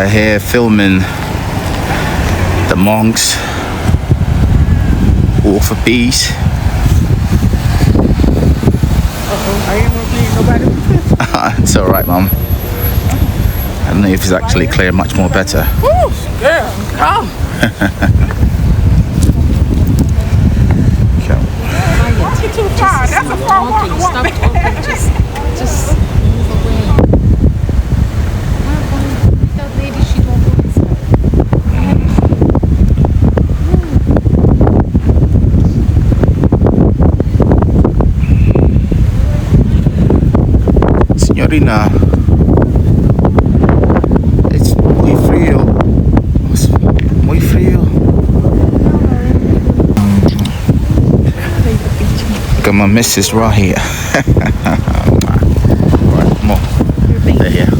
We're here filming the monks Walk for Peace. It's alright, Mum. I don't know if it's actually clear much more better. Yeah, come. You're too far. That's a far walk. Stop talking. Just move away. That lady, she don't go inside. Signorina, it's muy frío. Muy frío. Got my missus right here. Right, come on. They're here.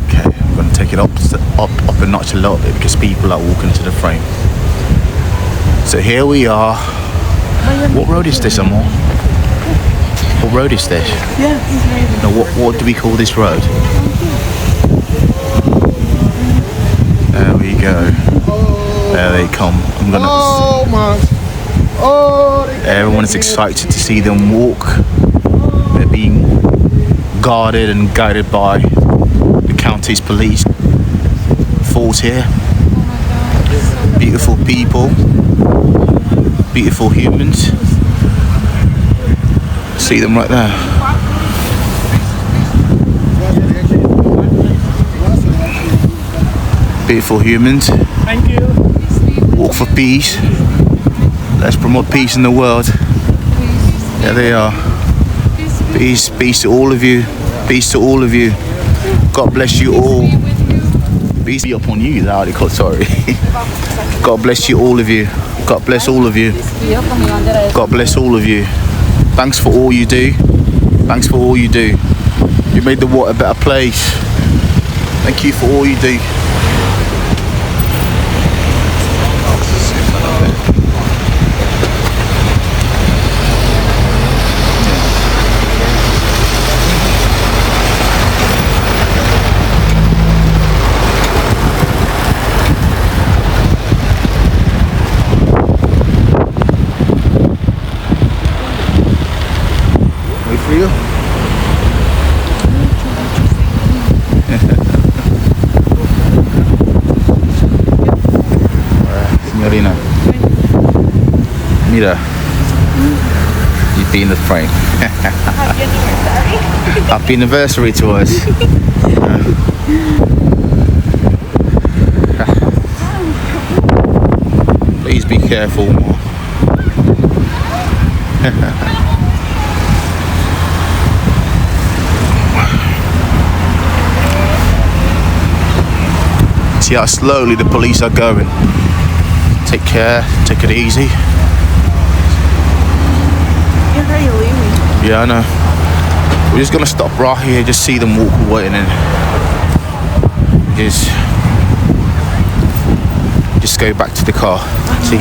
Okay, I'm going to take it up a notch a little bit because people are walking to the frame. So here we are. What road is this, Amor? What road is this? Yeah, he's ready. No, what do we call this road? There we go. There they come. I'm gonna. Oh my! Oh! Everyone is excited to see them walk. They're being guarded and guided by the county's police force here. Beautiful people, beautiful humans. See them right there. Beautiful humans. Thank you. Walk for peace. Let's promote peace in the world. There they are. Peace, peace to all of you. Peace to all of you. God bless you all. Peace be upon you, sorry. God bless you, all of you. God bless all of you. God bless all of you. Thanks for all you do. Thanks for all you do. You made the world a better place. Thank you for all you do. Frío. Signorina, mira, you've been in the frame. Happy anniversary to us. Please be careful more. See how slowly the police are going. Take care, take it easy. You're very leaving. Yeah, I know. We're just gonna stop right here, just see them walk away and then just go back to the car. See?